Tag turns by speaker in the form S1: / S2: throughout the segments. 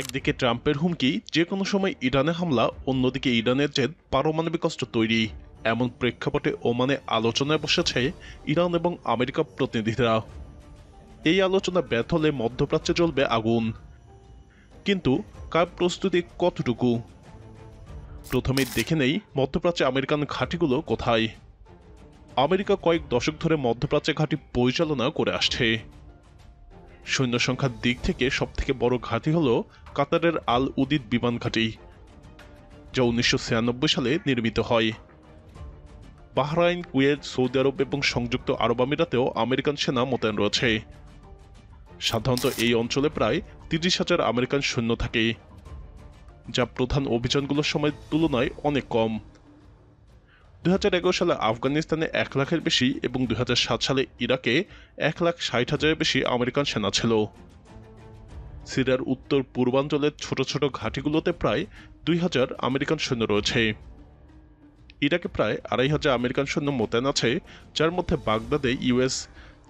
S1: একদিকে ট্রাম্পের হুমকি যে কোনো সময় ইরানে হামলা, অন্যদিকে ইরানের জেদ পারমাণবিক অস্ত্র তৈরি। এমন প্রেক্ষাপটে ওমানে আলোচনায় বসেছে ইরান এবং আমেরিকা প্রতিনিধিরা। এই আলোচনা ব্যর্থ হলে মধ্যপ্রাচ্যে জ্বলবে আগুন। কিন্তু কার প্রস্তুতি কতটুকু? প্রথমেই দেখে নেই মধ্যপ্রাচ্যে আমেরিকান ঘাঁটিগুলো কোথায়। আমেরিকা কয়েক দশক ধরে মধ্যপ্রাচ্যে ঘাঁটি পরিচালনা করে আসছে। সৈন্য সংখ্যার দিক থেকে সবথেকে বড় ঘাঁটি হল কাতারের আল উদিদ বিমান ঘাঁটি, যা 1996 সালে নির্মিত হয়। বাহরাইন, কুয়েত, সৌদি আরব এবং সংযুক্ত আরব আমিরাতেও আমেরিকান সেনা মোতায়েন রয়েছে। সাধারণত এই অঞ্চলে প্রায় 30,000 আমেরিকান সৈন্য থাকে, যা প্রধান অভিযানগুলোর সময়ের তুলনায় অনেক কম। 2011 সালে আফগানিস্তানে 1 লাখের বেশি এবং 2007 সালে ইরাকে 1,60,000-এর বেশি আমেরিকান সেনা ছিল। সিরিয়ার উত্তর পূর্বাঞ্চলের ছোট ছোট ঘাঁটিগুলোতে প্রায় 2,000 আমেরিকান সৈন্য রয়েছে। ইরাকে প্রায় 2,500 আমেরিকান সৈন্য মোতায়েন আছে, যার মধ্যে বাগদাদে US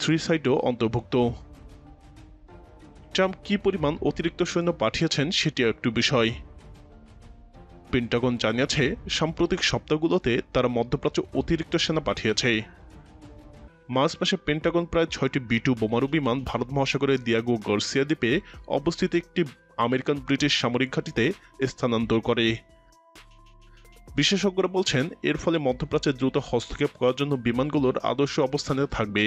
S1: 3 সাইটও অন্তর্ভুক্ত। ট্রাম্প কি পরিমাণ অতিরিক্ত সৈন্য পাঠিয়েছেন সেটিও একটু বিষয়। পেন্টাগন জানিয়েছে সাম্প্রতিক সপ্তাহগুলোতে তারা মধ্যপ্রাচ্যে অতিরিক্ত সেনা পাঠিয়েছে। মার্চ মাসে পেন্টাগন প্রায় 6টি B-2 বোমারু বিমান ভারত মহাসাগরের দিয়াগো গার্সিয়া দ্বীপে অবস্থিত একটি আমেরিকান ব্রিটিশ সামরিক ঘাঁটিতে স্থানান্তর করে। বিশেষজ্ঞরা বলছেন এর ফলে মধ্যপ্রাচ্যে দ্রুত হস্তক্ষেপ করার জন্য বিমানগুলোর আদর্শ অবস্থানে থাকবে।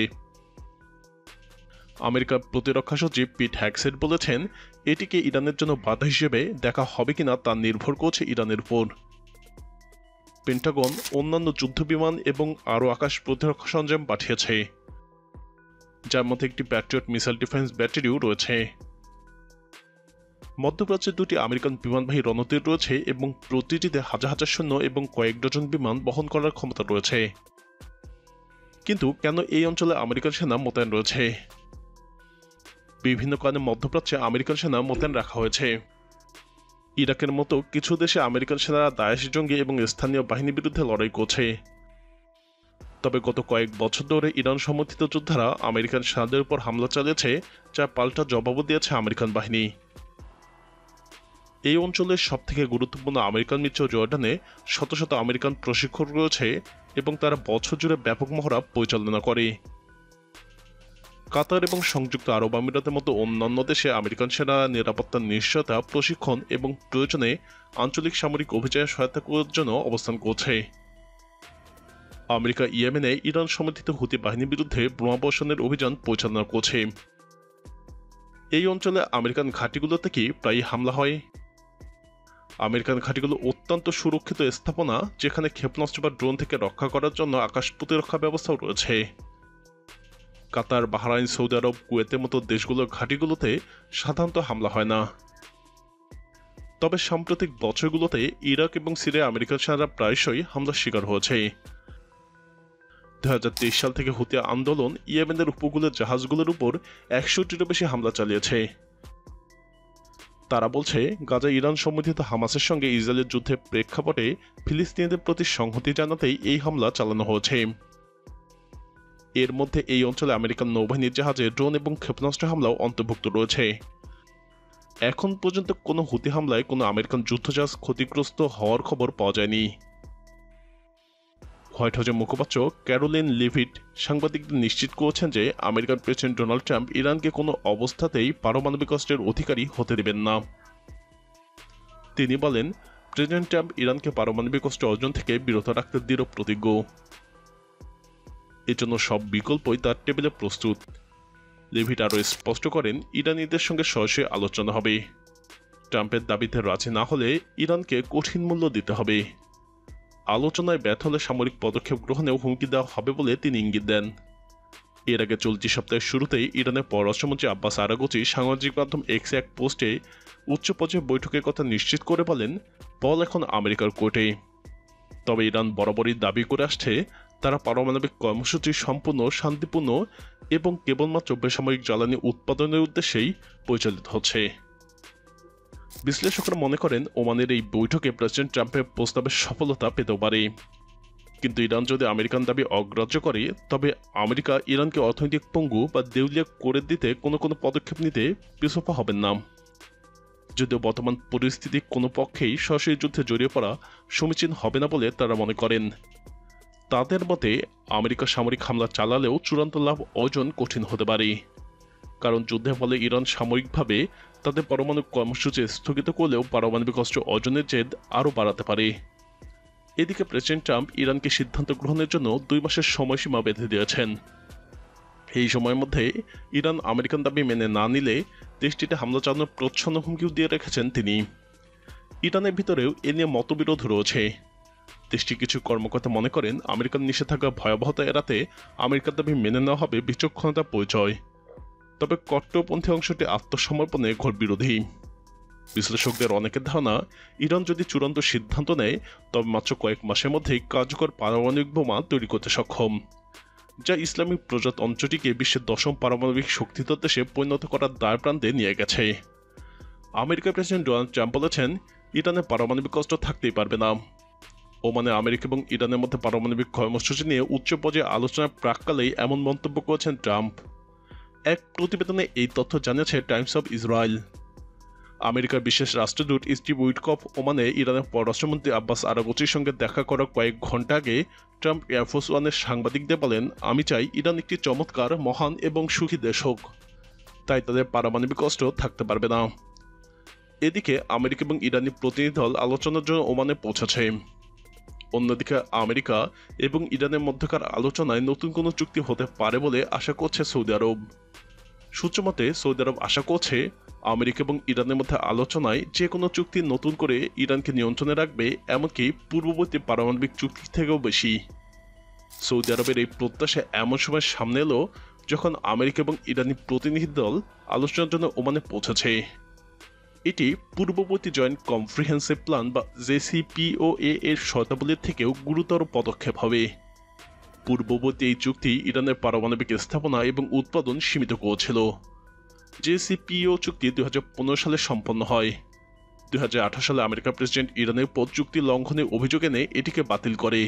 S1: আমেরিকার প্রতিরক্ষা সচিব পিট হ্যাগসেট বলেছেন এটিকে ইরানের জন্য বাধা হিসেবে দেখা হবে কিনা তা নির্ভর করছে ইরানের উপর। পেন্টাগন অন্যান্য যুদ্ধবিমান এবং আরও আকাশ প্রতিরক্ষা সরঞ্জাম পাঠিয়েছে, যার মধ্যে একটি প্যাট্রিয়ট মিসাইল ডিফেন্স ব্যাটারিও রয়েছে। মধ্যপ্রাচ্যে 2টি আমেরিকান বিমানবাহী রণতীর রয়েছে এবং প্রতিটিতে হাজার হাজার সৈন্য এবং কয়েক ডজন বিমান বহন করার ক্ষমতা রয়েছে। কিন্তু কেন এই অঞ্চলে আমেরিকান সেনা মোতায়েন রয়েছে? বিভিন্ন কারণে মধ্যপ্রাচ্যে আমেরিকান সেনা মোতায়েন রাখা হয়েছে। ইরাকের মতো কিছু দেশে আমেরিকান সেনারা দায়েশ জঙ্গি এবং স্থানীয় বাহিনীর বিরুদ্ধে লড়াই করছে। তবে গত কয়েক বছর ধরে ইরান সমর্থিত যোদ্ধারা আমেরিকান সেনাদের উপর হামলা চালিয়েছে, যা পাল্টা জবাবও দিয়েছে আমেরিকান বাহিনী। এই অঞ্চলের সবথেকে গুরুত্বপূর্ণ আমেরিকান মিত্র জর্ডানে শত শত আমেরিকান প্রশিক্ষক রয়েছে এবং তারা বছর জুড়ে ব্যাপক মহড়া পরিচালনা করে। কাতার এবং সংযুক্ত আরব আমিরাতের মতো অন্যান্য দেশে আমেরিকান সেনা নিরাপত্তার নিশ্চয়তা, প্রশিক্ষণ এবং প্রয়োজনে আঞ্চলিক সামরিক অভিযানে সহায়তা করার জন্য অবস্থান করছে। আমেরিকা ইয়েমেনে ইরান সমর্থিত হুতি বাহিনীর বিরুদ্ধে বোমাবর্ষণের অভিযান পরিচালনা করছে। এই অঞ্চলে আমেরিকান ঘাঁটিগুলো থেকে প্রায়ই হামলা হয়। আমেরিকান ঘাঁটিগুলো অত্যন্ত সুরক্ষিত স্থাপনা, যেখানে ক্ষেপণাস্ত্র বা ড্রোন থেকে রক্ষা করার জন্য আকাশ প্রতিরক্ষা ব্যবস্থাও রয়েছে। কাতার, বাহরাইন, সৌদি আরব, কুয়েতের মতো দেশগুলোর ঘাঁটিগুলোতে সাধারণত হামলা হয় না। তবে সাম্প্রতিক বছরগুলোতে ইরাক এবং সিরিয়ায় আমেরিকান সেনারা প্রায়শই হামলার শিকার হয়েছে। 2023 সাল থেকে হুতি আন্দোলন ইয়েমেনের উপকূলের জাহাজগুলোর উপর 100টিরও বেশি হামলা চালিয়েছে। তারা বলছে গাজা ইরান সমর্থিত হামাসের সঙ্গে ইসরায়েলের যুদ্ধের প্রেক্ষাপটে ফিলিস্তিনিদের প্রতি সংহতি জানাতেই এই হামলা চালানো হয়েছে। এর মধ্যে এই অঞ্চলে আমেরিকান নৌবাহিনীর জাহাজে ড্রোন এবং ক্ষেপণাস্ত্র হামলাও অন্তর্ভুক্ত রয়েছে। এখন পর্যন্ত কোনো হুতি হামলায় কোনো আমেরিকান যুদ্ধজাহাজ ক্ষতিগ্রস্ত হওয়ার খবর পাওয়া যায়নি। হোয়াইট হাউসের মুখপাত্র ক্যারোলিন লিভিট সাংবাদিকদের নিশ্চিত করেছেন যে আমেরিকান প্রেসিডেন্ট ডোনাল্ড ট্রাম্প ইরানকে কোনো অবস্থাতেই পারমাণবিক অস্ত্রের অধিকারী হতে দেবেন না। তিনি বলেন, প্রেসিডেন্ট ট্রাম্প ইরানকে পারমাণবিক অস্ত্র অর্জন থেকে বিরত রাখতে দৃঢ় প্রতিজ্ঞ। এজন্য সব বিকল্পই তার টেবিলে প্রস্তুত। লিভিট আরও স্পষ্ট করেন, ইরানিদের সঙ্গে সরাসরি আলোচনা হবে। ট্রাম্পের দাবিতে রাজি না হলে ইরানকে কঠিন মূল্য দিতে হবে। আলোচনায় ব্যর্থ হলে সামরিক পদক্ষেপ গ্রহণেও হুমকি দেওয়া হবে বলে তিনি ইঙ্গিত দেন। এর আগে চলতি সপ্তাহের শুরুতেই ইরানের পররাষ্ট্রমন্ত্রী আব্বাস আরাগচি সামাজিক মাধ্যম এক্সে এক পোস্টে উচ্চ পর্যায়ে বৈঠকের কথা নিশ্চিত করে বলেন, বল এখন আমেরিকার কোর্টে। তবে ইরান বরাবরই দাবি করে আসছে তারা পারমাণবিক কর্মসূচি সম্পূর্ণ শান্তিপূর্ণ এবং কেবলমাত্র বেসামরিক জ্বালানি উৎপাদনের উদ্দেশ্যেই পরিচালিত হচ্ছে। বিশ্লেষকরা মনে করেন ওমানের এই বৈঠকে প্রেসিডেন্ট ট্রাম্পের প্রস্তাবের সফলতা পেতেও পারে। কিন্তু ইরান যদি আমেরিকান দাবি অগ্রাহ্য করে, তবে আমেরিকা ইরানকে অর্থনৈতিক পঙ্গু বা দেউলিয়া করে দিতে কোনো পদক্ষেপ নিতে পিছপা হবেন না। যদিও বর্তমান পরিস্থিতি কোনো পক্ষেই সরাসরি যুদ্ধে জড়িয়ে পড়া সমীচীন হবে না বলে তারা মনে করেন। তাদের মতে আমেরিকা সামরিক হামলা চালালেও চূড়ান্ত লাভ অর্জন কঠিন হতে পারে, কারণ যুদ্ধের ফলে ইরান সাময়িকভাবে তাদের পরমাণু কর্মসূচি স্থগিত করলেও পারমাণবিক অস্ত্র অর্জনের জেদ আরও বাড়াতে পারে। এদিকে প্রেসিডেন্ট ট্রাম্প ইরানকে সিদ্ধান্ত গ্রহণের জন্য 2 মাসের সময়সীমা বেঁধে দিয়েছেন। এই সময়ের মধ্যে ইরান আমেরিকান দাবি মেনে না নিলে দেশটিতে হামলা চালানোর প্রচ্ছন্ন হুমকিও দিয়ে রেখেছেন তিনি। ইরানের ভিতরেও এ নিয়ে মতবিরোধ রয়েছে। দেশটির কিছু কর্মকর্তা মনে করেন আমেরিকার নিষেধাজ্ঞা ভয়াবহতা এড়াতে আমেরিকার দাবি মেনে নেওয়া হবে বিচক্ষণতার পরিচয়, তবে কট্টরপন্থী অংশটি আত্মসমর্পণে ঘোর বিরোধী। বিশ্লেষকদের অনেকের ধারণা ইরান যদি চূড়ান্ত সিদ্ধান্ত নেয় তবে মাত্র কয়েক মাসের মধ্যেই কার্যকর পারমাণবিক বোমা তৈরি করতে সক্ষম, যা ইসলামিক প্রজাতন্ত্রটিকে বিশ্বের 10ম পারমাণবিক শক্তিধর দেশে পরিণত করার দ্বার প্রান্তে নিয়ে গেছে। আমেরিকার প্রেসিডেন্ট ডোনাল্ড ট্রাম্প বলেছেন ইরানে পারমাণবিক অস্ত্র থাকতেই পারবে না। ওমানে আমেরিকা এবং ইরানের মধ্যে পারমাণবিক কর্মসূচি নিয়ে উচ্চ পর্যায়ে আলোচনার প্রাক্কালেই এমন মন্তব্য করেছেন ট্রাম্প। এক প্রতিবেদনে এই তথ্য জানিয়েছে টাইমস অব ইসরায়েল। আমেরিকার বিশেষ রাষ্ট্রদূত স্টিভ উইটকফ ওমানে ইরানের পররাষ্ট্রমন্ত্রী আব্বাস আরাগচির সঙ্গে দেখা করার কয়েক ঘন্টা আগে ট্রাম্প এয়ারফোর্স ওয়ানের সাংবাদিকদের বলেন, আমি চাই ইরান একটি চমৎকার, মহান এবং সুখী দেশ হোক, তাই তাদের পারমাণবিক অস্ত্র থাকতে পারবে না। এদিকে আমেরিকা এবং ইরানি প্রতিনিধি দল আলোচনার জন্য ওমানে পৌঁছেছে। অন্যদিকে আমেরিকা এবং ইরানের মধ্যকার আলোচনায় নতুন কোনো চুক্তি হতে পারে বলে আশা করছে সৌদি আরব। সূত্রমতে সৌদি আরব আশা করছে আমেরিকা এবং ইরানের মধ্যে আলোচনায় যে কোনো চুক্তি নতুন করে ইরানকে নিয়ন্ত্রণে রাখবে, এমনকি পূর্ববর্তী পারমাণবিক চুক্তি থেকেও বেশি। সৌদি আরবের এই প্রত্যাশা এমন সময় সামনে এলো যখন আমেরিকা এবং ইরানি প্রতিনিধি দল আলোচনার জন্য ওমানে পৌঁছেছে। এটি পূর্ববর্তী জয়েন্ট কম্প্রিহেন্সিভ প্ল্যান বা জেসিপিওএ এর শর্তাবলীর থেকেও গুরুতর পদক্ষেপ হবে। পূর্ববর্তী এই চুক্তি ইরানের পারমাণবিক স্থাপনা এবং উৎপাদন সীমিত করেছিল। জেসিপিও চুক্তি 2015 সালে সম্পন্ন হয়। 2018 সালে আমেরিকার প্রেসিডেন্ট ইরানের উপর চুক্তি লঙ্ঘনের অভিযোগ এনে এটিকে বাতিল করে।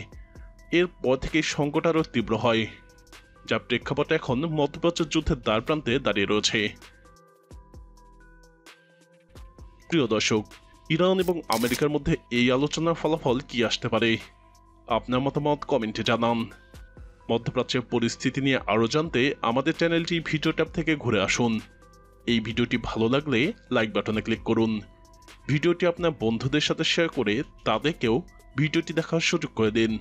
S1: এরপর থেকে সংকট আরও তীব্র হয়, যার প্রেক্ষাপটে এখন মধ্যপ্রাচ্যের যুদ্ধের দ্বার প্রান্তে দাঁড়িয়ে রয়েছে। প্রিয় দর্শক, ইরান এবং আমেরিকার মধ্যে এই আলোচনার ফলাফল কি আসতে পারে? আপনার মতামত কমেন্টে জানান। মধ্যপ্রাচ্যের পরিস্থিতি নিয়ে আরও জানতে আমাদের চ্যানেলটি ভিডিও ট্যাব থেকে ঘুরে আসুন। এই ভিডিওটি ভালো লাগলে লাইক বাটনে ক্লিক করুন। ভিডিওটি আপনার বন্ধুদের সাথে শেয়ার করে তাদেরকেও ভিডিওটি দেখার সুযোগ করে দিন।